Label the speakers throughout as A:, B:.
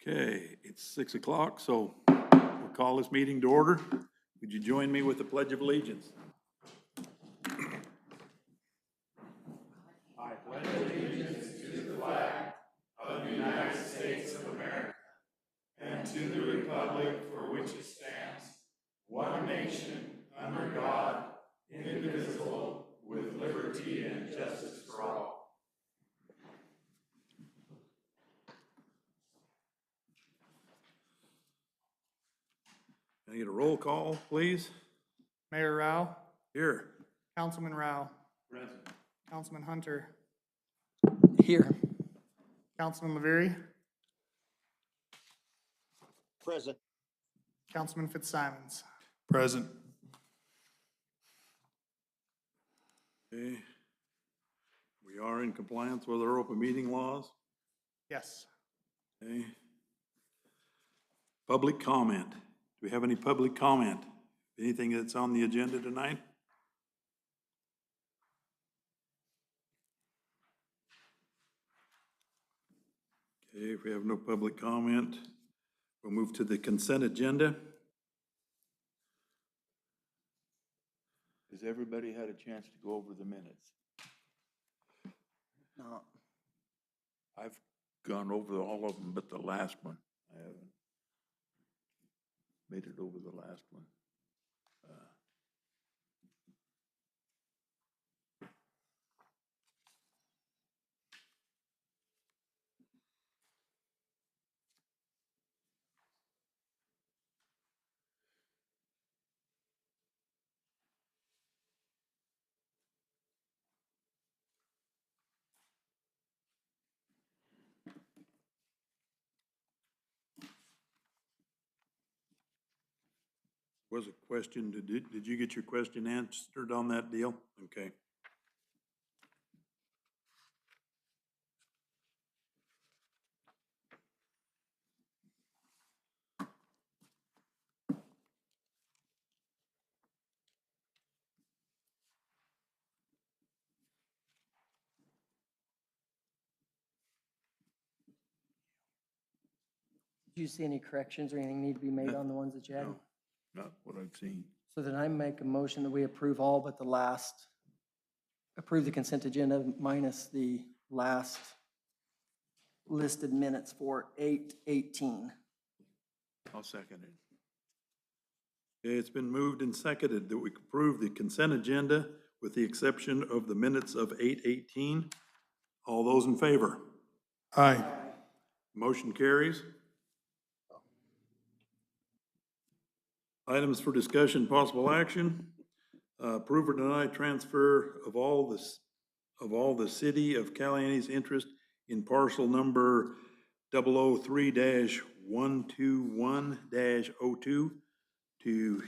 A: Okay, it's 6 o'clock, so we'll call this meeting to order. Would you join me with the Pledge of Allegiance? I pledge allegiance to the flag of the United States of America and to the republic for which it stands, one nation, under God, indivisible, with liberty and justice for all. Can I get a roll call, please?
B: Mayor Rao,
A: Here.
B: Councilman Rao,
A: Present.
B: Councilman Hunter,
C: Here.
B: Councilman Laverie,
C: Present.
B: Councilman Fitzsimons.
A: Present. Okay. We are in compliance with our open meeting laws.
B: Yes.
A: Okay. Public comment. Do we have any public comment? Anything that's on the agenda tonight? Okay, if we have no public comment, we'll move to the consent agenda.
D: Has everybody had a chance to go over the minutes?
C: No.
D: I've gone over all of them, but the last one, I haven't made it over the last one.
A: Was a question, did you get your question answered on that deal? Okay.
C: Did you see any corrections or anything need to be made on the ones that you had?
D: No, not what I've seen.
C: So then I make a motion that we approve all but the last, approve the consent agenda minus the last listed minutes for 8/18.
D: I'll second it.
A: Okay, it's been moved and seconded that we approve the consent agenda with the exception of the minutes of 8/18. All those in favor?
B: Aye.
A: Motion carries. Items for discussion, possible action. Approve or deny transfer of all the city of Caliani's interest in parcel number 003-121-02 to,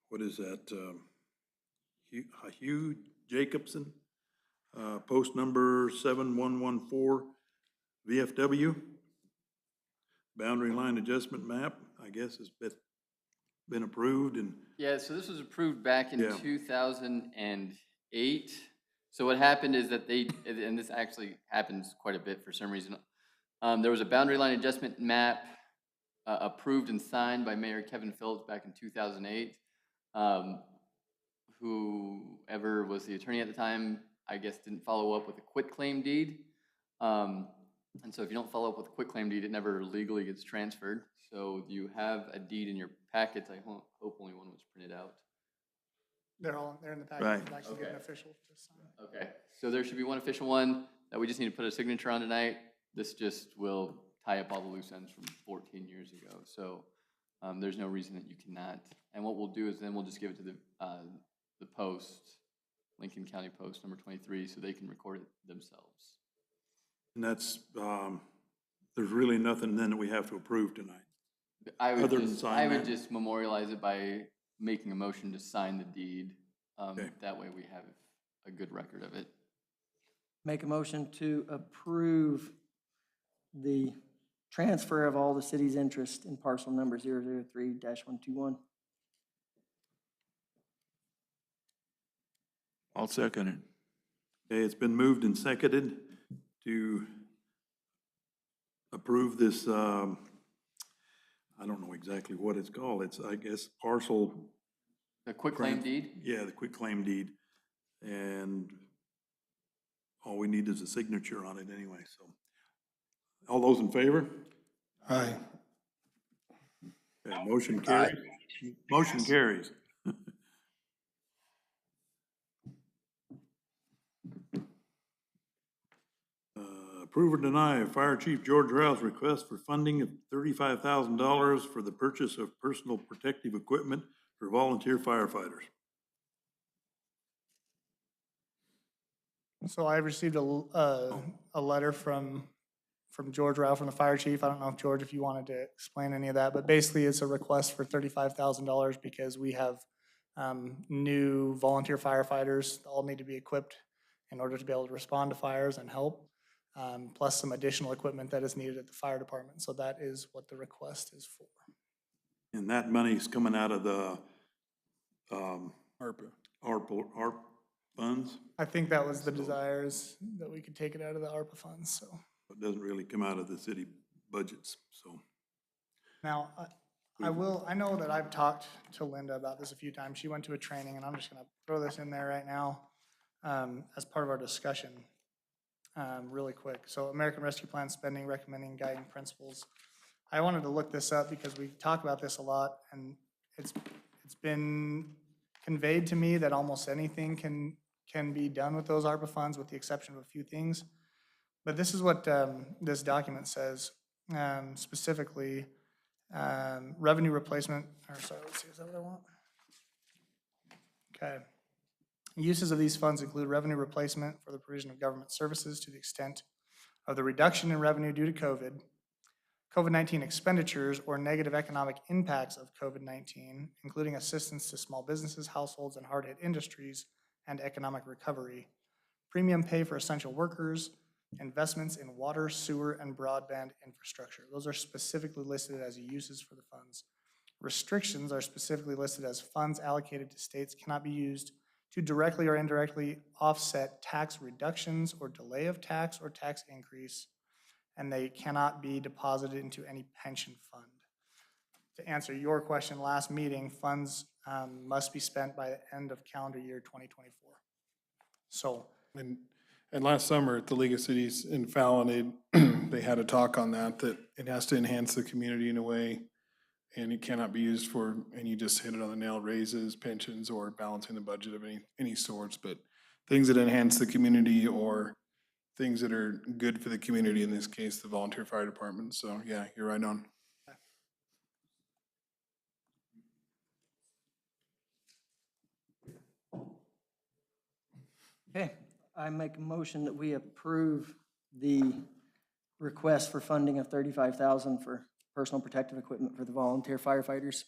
A: what is that? Hugh Jacobson, post number 7114 VFW. Boundary line adjustment map, I guess, has been approved and,
E: Yeah, so this was approved back in
A: Yeah.
E: 2008. So what happened is that and this actually happens quite a bit for some reason. There was a boundary line adjustment map approved and signed by Mayor Kevin Phillips back in 2008. Whoever was the attorney at the time, I guess, didn't follow up with a quitclaim deed. And so if you don't follow up with a quitclaim deed, it never legally gets transferred. So you have a deed in your packets. I hope only one was printed out.
B: They're in the package.
D: Right.
B: It's actually getting
E: Okay.
B: official. Just sign it.
E: Okay, so there should be one official one that we just need to put a signature on tonight. This just will tie up all the loose ends from 14 years ago. So there's no reason that you cannot. And what we'll do is then we'll just give it to the Post, Lincoln County Post number 23, so they can record it themselves.
A: and that's, there's really nothing then that we have to approve tonight.
E: I
A: Other than sign that?
E: just memorialize it by making a motion to sign the deed.
A: Okay.
E: That way we have a good record of it.
C: Make a motion to approve the transfer of all the city's interest in parcel number 003-121.
D: I'll second it.
A: Okay, it's been moved and seconded to
F: approve this, I don't know exactly what it's called. It's, I guess, parcel,
E: The quitclaim deed?
F: yeah, the quitclaim deed. And all we need is a signature on it anyway, so. All those in favor?
B: Aye.
F: Okay, motion carries. Motion carries. Approve or deny Fire Chief George Rouse request for funding of $35,000 for the purchase of personal protective equipment for volunteer firefighters.
B: So I received a letter from George Rao, from the fire chief. I don't know if, George, if you wanted to explain any of that, but basically it's a request for $35,000 because we have new volunteer firefighters that all need to be equipped in order to be able to respond to fires and help, plus some additional equipment that is needed at the fire department. So that is what the request is for.
F: And that money's coming out of the
B: ARPA.
F: ARP funds.
B: I think that was the desires, that we could take it out of the ARPA funds, so.
F: It doesn't really come out of the city budgets, so.
B: Now, I know that I've talked to Linda about this a few times. She went to a training, and I'm just gonna throw this in there right now as part of our discussion, really quick. So American Rescue Plan spending, recommending guiding principles. I wanted to look this up because we talk about this a lot, and it's been conveyed to me that almost anything can be done with those ARPA funds, with the exception of a few things. But this is what this document says, specifically, revenue replacement, or sorry, let's see, is that what I want? Okay. Uses of these funds include revenue replacement for the provision of government services to the extent of the reduction in revenue due to COVID-19 expenditures or negative economic impacts of COVID-19, including assistance to small businesses, households, and hard-hit industries, and economic recovery, premium pay for essential workers, investments in water, sewer, and broadband infrastructure. Those are specifically listed as uses for the funds. Restrictions are specifically listed as funds allocated to states cannot be used to directly or indirectly offset tax reductions or delay of tax or tax increase, and they cannot be deposited into any pension fund. To answer your question, last meeting, funds must be spent by the end of calendar year 2024. So.
G: And last summer at the League of Cities in Fallon, they had a talk on that it has to enhance the community in a way, and it cannot be used for, and you just hit it on the nail, raises, pensions, or balancing the budget of any sorts, but things that enhance the community or things that are good for the community, in this case, the volunteer fire department. So yeah, you're right on.
C: Okay, I make a motion that we approve the request for funding of $35,000 for personal protective equipment for the volunteer firefighters.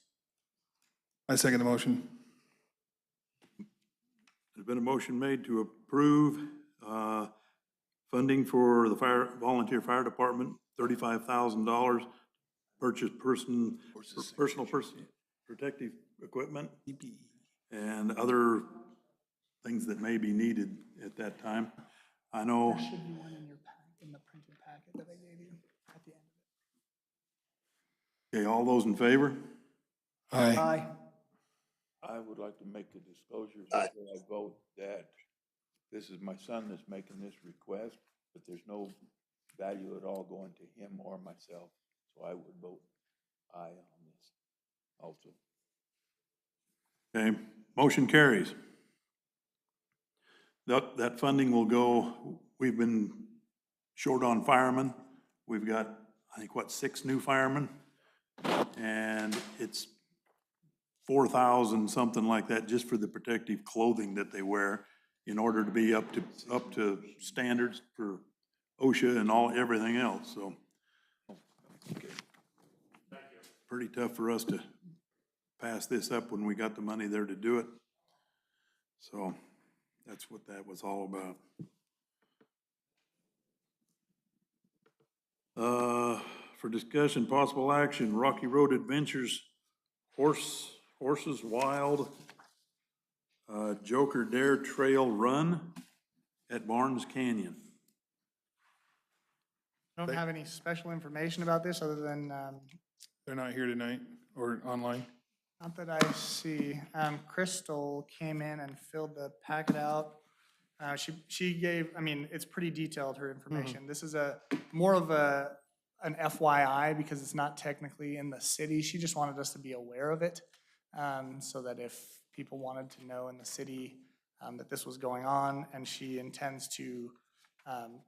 G: I second the motion.
F: There's been a motion made to approve funding for the volunteer fire department, $35,000, purchase personal protective equipment, and other things that may be needed at that time. I know.
B: There should be one in the printed packet that I gave you at the end of it.
F: Okay, all those in favor?
G: Aye.
C: Aye.
D: I would like to make a disclosure before I vote that this is my son that's making this request, but there's no value at all going to him or myself. So I would vote aye on this also.
F: Okay, motion carries. That funding will go, we've been short on firemen. We've got, I think, 6 new firemen? And it's 4,000, something like that, just for the protective clothing that they wear in order to be up to standards for OSHA and everything else, so. Pretty tough for us to pass this up when we got the money there to do it. So that's what that was all about. For discussion, possible action, Rocky Road Adventures, Horses Wild, Joker Dare Trail Run at Barnes Canyon.
B: I don't have any special information about this other than,
G: They're not here tonight or online?
B: not that I see. Crystal came in and filled the packet out. She gave, I mean, it's pretty detailed, her information. This is more of an FYI because it's not technically in the city. She just wanted us to be aware of it, so that if people wanted to know in the city, that this was going on, and she intends to,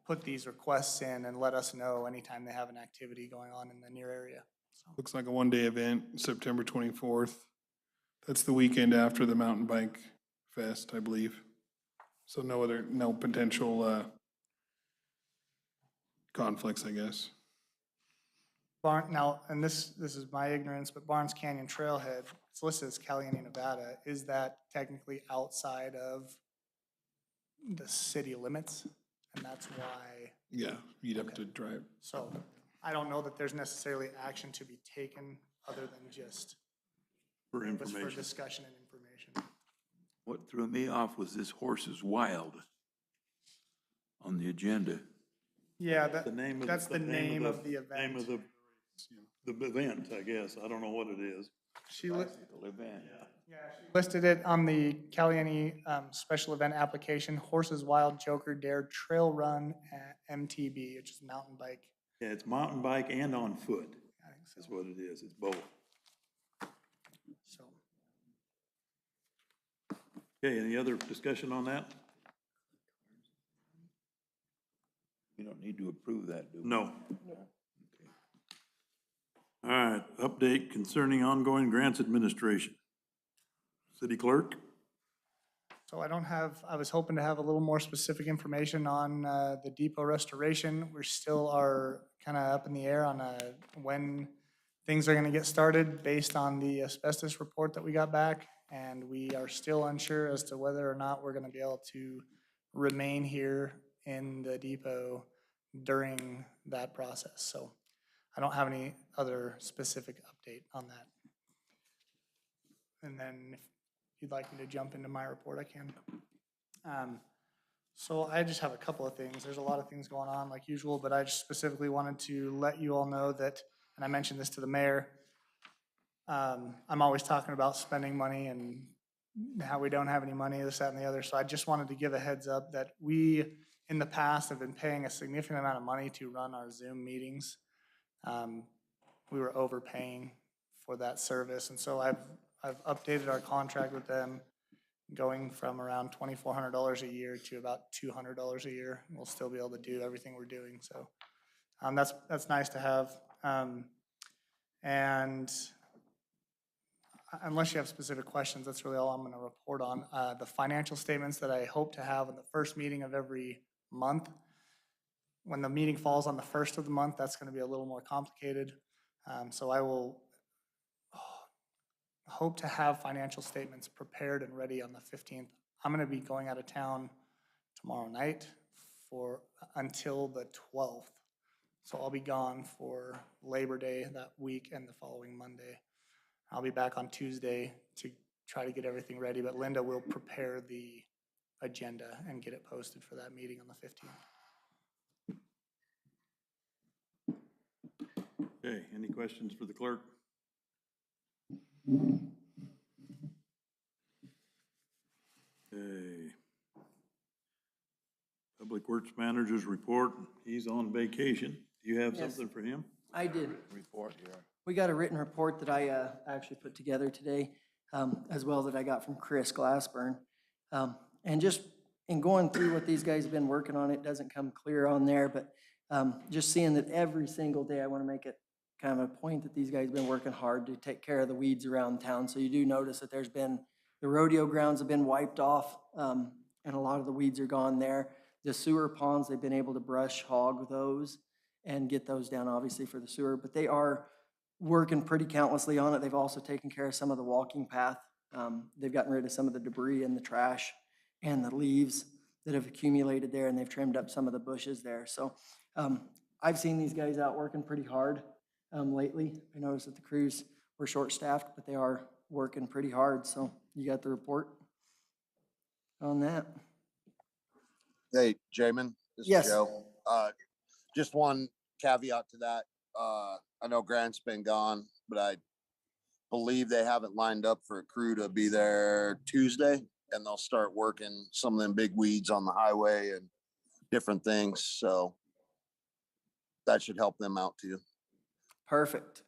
B: put these requests in and let us know anytime they have an activity going on in the near area. So,
G: Looks like a one-day event, September 24th. That's the weekend after the Mountain Bike Fest, I believe. So no potential conflicts, I guess.
B: Now, and this is my ignorance, but Barnes Canyon Trailhead, it's listed as Caliente, Nevada. Is that technically outside of the city limits? And that's why,
G: Yeah, you'd have to drive.
B: so I don't know that there's necessarily action to be taken other than just
F: For
B: for
F: information.
B: discussion and information.
D: What threw me off was this Horse is Wild on the agenda.
B: Yeah,
F: The name of.
B: that's the name of the
F: Name of
B: event.
F: the event, I guess. I don't know what it is.
B: She li-
D: Bicycle event.
B: listed it on the Caliente special event application, Horses Wild Joker Dare Trail Run at MTB, which is mountain bike.
F: Yeah, it's mountain bike and on foot.
B: I think so.
F: That's what it is. It's both.
B: So,
F: Okay, any other discussion on that?
D: We don't need to approve that, do we?
F: No. All right, update concerning ongoing grants administration. City clerk?
B: So I don't have, I was hoping to have a little more specific information on the depot restoration. We still are kind of up in the air on when things are going to get started based on the asbestos report that we got back. And we are still unsure as to whether or not we're going to be able to remain here in the depot during that process. So I don't have any other specific update on that. And then if you'd like me to jump into my report, I can. So I just have a couple of things. There's a lot of things going on like usual, but I just specifically wanted to let you all know that, and I mentioned this to the mayor, I'm always talking about spending money and how we don't have any money, this, that, and the other. So I just wanted to give a heads up that we, in the past, have been paying a significant amount of money to run our Zoom meetings. We were overpaying for that service, and so I've updated our contract with them, going from around $2,400 a year to about $200 a year. We'll still be able to do everything we're doing, so that's nice to have. And unless you have specific questions, that's really all I'm going to report on. The financial statements that I hope to have in the first meeting of every month. When the meeting falls on the first of the month, that's going to be a little more complicated. So I will hope to have financial statements prepared and ready on the 15th. I'm going to be going out of town tomorrow night until the 12th. So I'll be gone for Labor Day that week and the following Monday. I'll be back on Tuesday to try to get everything ready, but Linda will prepare the agenda and get it posted for that meeting on the 15th.
F: Okay, any questions for the clerk? Okay. Public Works Manager's report, he's on vacation. Do you have
C: Yes.
F: something for him?
C: I did.
D: Report here.
C: We got a written report that I actually put together today, as well that I got from Chris Glassburn. And just in going through what these guys have been working on, it doesn't come clear on there, but just seeing that every single day, I want to make it kind of a point that these guys have been working hard to take care of the weeds around town. So you do notice that the rodeo grounds have been wiped off, and a lot of the weeds are gone there. The sewer ponds, they've been able to brush hog those and get those down, obviously, for the sewer, but they are working pretty countlessly on it. They've also taken care of some of the walking path. They've gotten rid of some of the debris and the trash and the leaves that have accumulated there, and they've trimmed up some of the bushes there. So I've seen these guys out working pretty hard lately. I noticed that the crews were short-staffed, but they are working pretty hard. So you got the report on that?
H: Hey, Jamin, this
C: Yes.
H: is Joe. Just one caveat to that, I know Grant's been gone, but I believe they have it lined up for a crew to be there Tuesday, and they'll start working some of them big weeds on the highway and different things. So that should help them out too.
C: Perfect.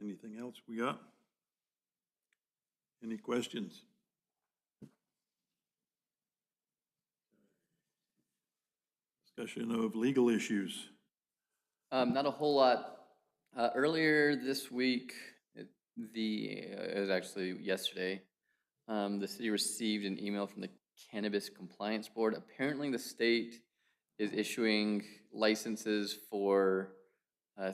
F: Anything else we got? Any questions? Discussion of legal issues.
E: Not a whole lot. Earlier this week, it was actually yesterday, the city received an email from the Cannabis Compliance Board. Apparently, the state is issuing licenses for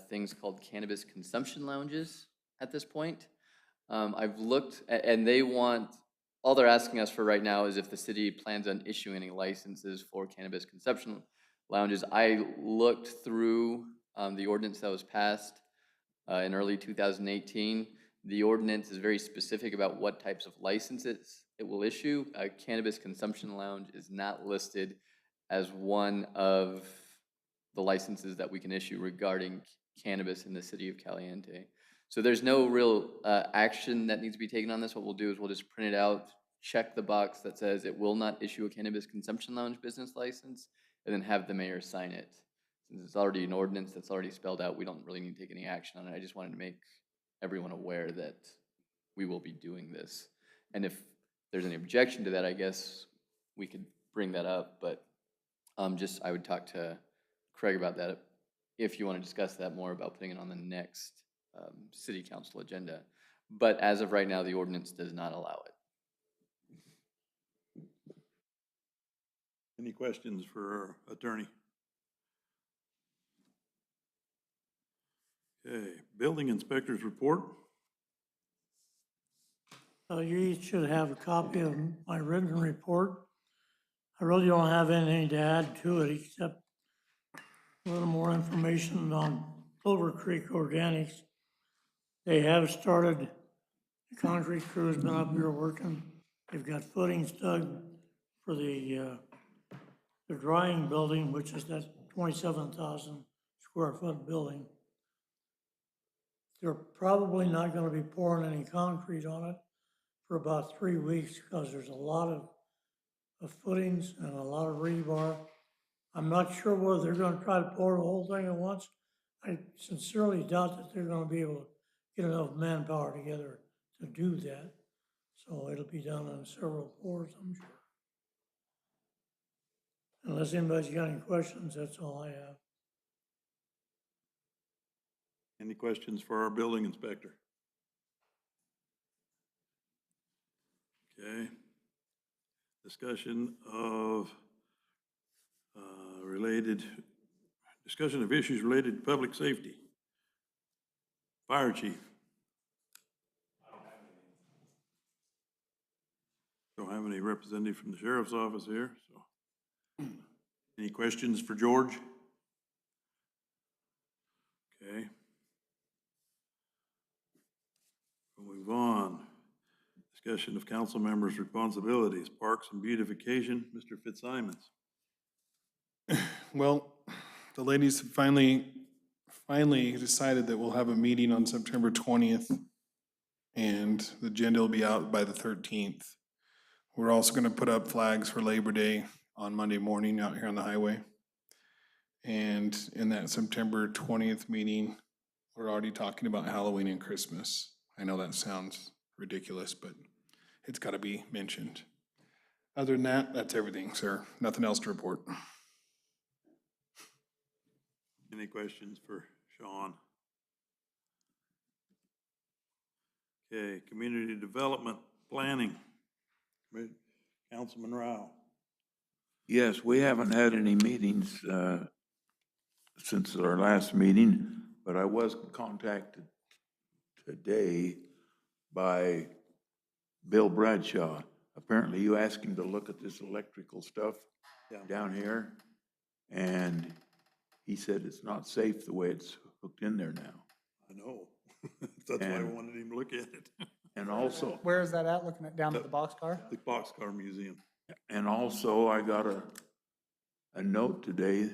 E: things called cannabis consumption lounges at this point. I've looked, and they want, all they're asking us for right now is if the city plans on issuing any licenses for cannabis consumption lounges. I looked through the ordinance that was passed in early 2018. The ordinance is very specific about what types of licenses it will issue. A cannabis consumption lounge is not listed as one of the licenses that we can issue regarding cannabis in the city of Caliente. So there's no real action that needs to be taken on this. What we'll do is we'll just print it out, check the box that says it will not issue a cannabis consumption lounge business license, and then have the mayor sign it. Since it's already an ordinance that's already spelled out, we don't really need to take any action on it. I just wanted to make everyone aware that we will be doing this. And if there's any objection to that, I guess we could bring that up, but I would talk to Craig about that if you want to discuss that more about putting it on the next city council agenda. But as of right now, the ordinance does not allow it.
F: Any questions for our attorney? Okay, building inspector's report.
I: You each should have a copy of my written report. I really don't have anything to add to it except a little more information on Clover Creek Organics. They have started, the concrete crew has been up here working. They've got footings dug for the drying building, which is that 27,000 square foot building. They're probably not gonna be pouring any concrete on it for about 3 weeks because there's a lot of footings and a lot of rebar. I'm not sure whether they're gonna try to pour the whole thing at once. I sincerely doubt that they're gonna be able to get enough manpower together to do that. So it'll be done on several pours, I'm sure. Unless anybody's got any questions, that's all I have.
F: Any questions for our building inspector? Okay. Discussion of discussion of issues related to public safety. Fire chief. Don't have any representative from the sheriff's office here, so. Any questions for George? Okay. We'll move on. Discussion of council members' responsibilities, parks and beautification, Mr. Fitzsimons.
G: Well, the ladies have finally decided that we'll have a meeting on September 20th, and the agenda will be out by the 13th. We're also gonna put up flags for Labor Day on Monday morning out here on the highway. And in that September 20th meeting, we're already talking about Halloween and Christmas. I know that sounds ridiculous, but it's gotta be mentioned. Other than that, that's everything, sir. Nothing else to report.
F: Any questions for Sean? Okay, community development planning. Councilman Rao.
D: Yes, we haven't had any meetings since our last meeting, but I was contacted today by Bill Bradshaw. Apparently you asked him to look at this electrical stuff down here, and he said it's not safe the way it's hooked in there now.
F: I know. That's why I
D: And-
F: wanted him to look at it.
D: And also,
B: Where is that at? Looking at down at the boxcar?
F: The Boxcar Museum.
D: and also I got a note today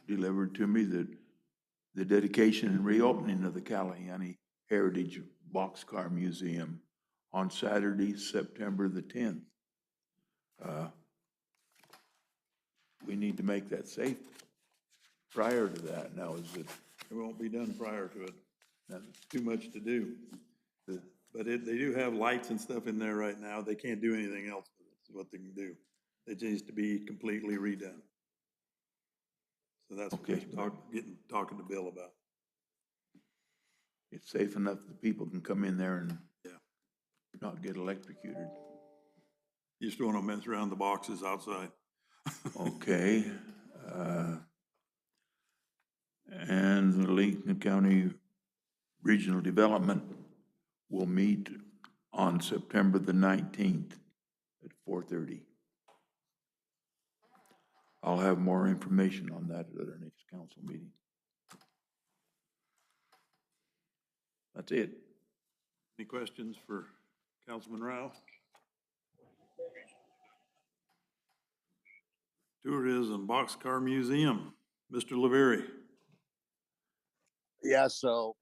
D: delivered to me that the dedication and reopening of the Callahanny Heritage Boxcar Museum on Saturday, September the 10th. We need to make that safe prior to that. Now, is it,
F: It won't be done prior to it.
D: that's
F: Too much to do. But they do have lights and stuff in there right now. They can't do anything else with it, is what they can do. It needs to be completely redone. So that's what we're
D: Okay.
F: talking to Bill about.
D: it's safe enough that people can come in there and
F: Yeah.
D: not get electrocuted.
F: You just don't want to mess around the boxes outside.
D: Okay. And the Lincoln County Regional Development will meet on September the 19th at 4:30. I'll have more information on that at our next council meeting. That's it.
F: Any questions for Councilman Rao? Tourism Boxcar Museum, Mr. Laveri.
H: Yeah, so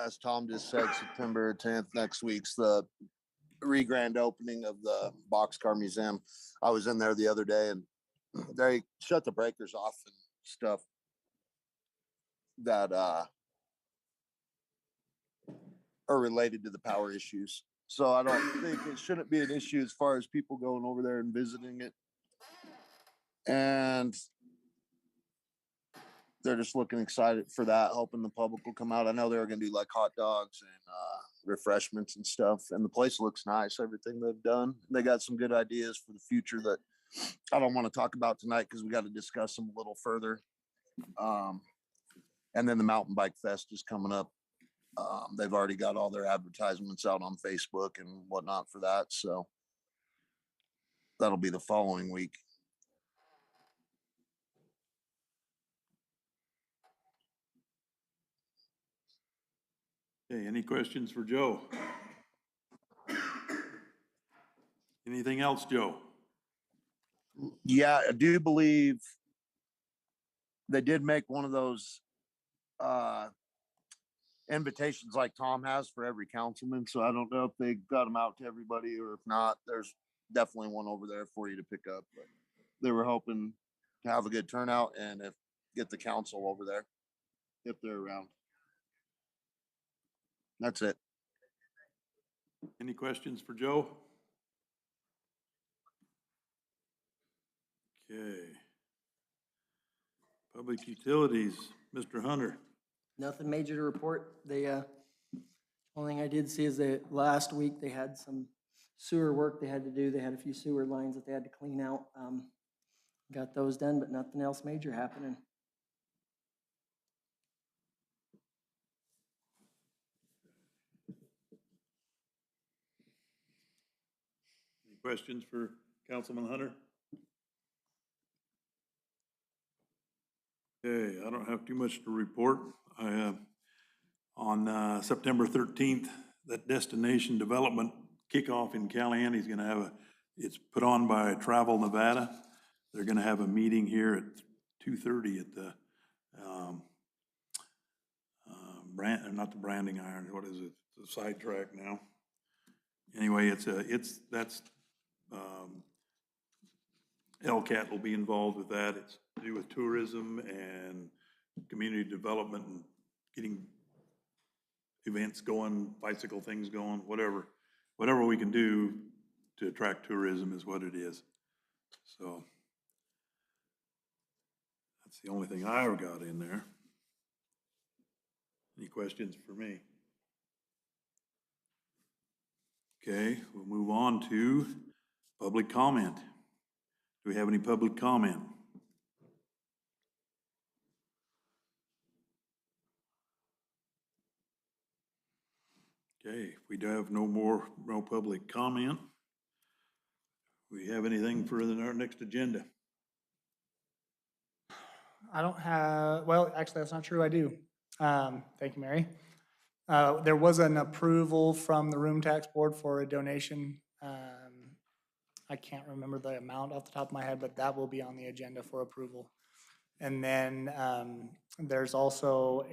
H: as Tom just said, September 10th, next week's the re-grand opening of the Boxcar Museum. I was in there the other day and they shut the breakers off and stuff that are related to the power issues. So I don't think it shouldn't be an issue as far as people going over there and visiting it. And they're just looking excited for that, hoping the public will come out. I know they were gonna do like hot dogs and refreshments and stuff. And the place looks nice, everything they've done. They got some good ideas for the future that I don't want to talk about tonight because we got to discuss them a little further. And then the Mountain Bike Fest is coming up. They've already got all their advertisements out on Facebook and whatnot for that. So that'll be the following week.
F: Okay, any questions for Joe? Anything else, Joe?
H: Yeah, I do believe they did make one of those invitations like Tom has for every councilman. So I don't know if they got them out to everybody or if not. There's definitely one over there for you to pick up. But they were hoping to have a good turnout and get the council over there if they're around. That's it.
F: Any questions for Joe? Okay. Public Utilities, Mr. Hunter.
C: Nothing major to report. Only thing I did see is that last week they had some sewer work they had to do. They had a few sewer lines that they had to clean out. Got those done, but nothing else major happening.
F: Any questions for Councilman Hunter? Okay, I don't have too much to report. I have, on September 13th, that Destination Development kickoff in Callahanny is gonna have it's put on by Travel Nevada. They're gonna have a meeting here at 2:30 at the, not the Branding Iron, what is it? The sidetrack now. Anyway, that's LCAT will be involved with that. It's to do with tourism and community development and getting events going, bicycle things going, whatever we can do to attract tourism is what it is. So that's the only thing I ever got in there. Any questions for me? Okay, we'll move on to public comment. Do we have any public comment? Okay, if we do have no public comment, we have anything for our next agenda?
B: I don't have, well, actually, that's not true. I do. Thank you, Mary. There was an approval from the room tax board for a donation. I can't remember the amount off the top of my head, but that will be on the agenda for approval. And then there's also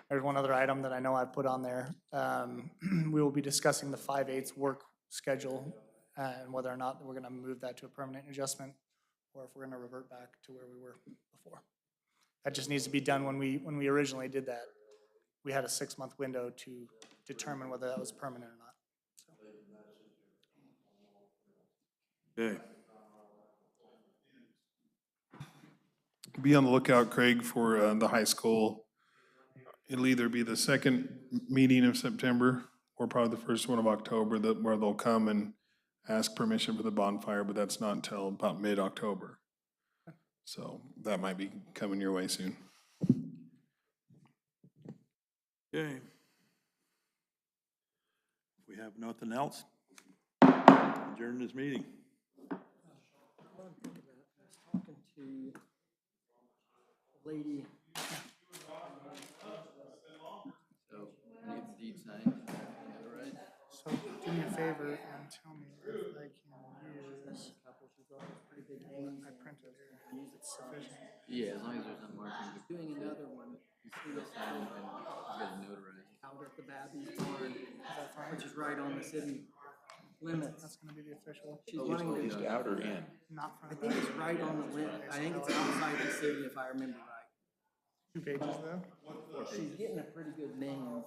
B: there's one other item that I know I've put on there. We will be discussing the 5/8 work schedule and whether or not we're going to move that to a permanent adjustment or if we're going to revert back to where we were before. That just needs to be done when we originally did that. We had a 6-month window to determine whether that was permanent or not.
F: Okay.
G: Be on the lookout, Craig, for the high school. It'll either be the second meeting of September or probably the first one of October where they'll come and ask permission for the bonfire, but that's not until about mid-October. So that might be coming your way soon.
F: Okay. If we have nothing else, adjourn this meeting.
C: I was talking to a lady.
E: So, need the deed signed, right?
B: So do me a favor and tell me if I can use,
C: Pretty big names.
B: I printed here, it's sufficient.
E: Yeah, as long as there's not marking.
C: Doing another one
E: You see this sign and you gotta notarize.
C: out at the Babby's barn, which is right on the city limits.
B: That's gonna be the official,
C: She's wanting to,
D: Just out or in?
B: not from
C: I think it's right on the limit. I think it's outside the city if I remember right.
B: 2 pages though.
C: She's getting a pretty good name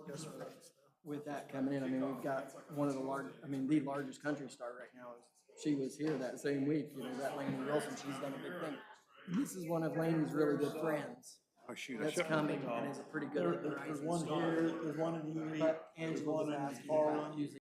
B: Just for us, though.
C: with that coming in. I mean, we've got one of the the largest country star right now. She was here that same week, that Lainey Wilson, she's done a big thing. This is one of Lainey's really good friends.
D: Oh, shoot.
C: That's coming and is a pretty good.
I: There's one here, there's one in Ely.
C: But Angela was asking about using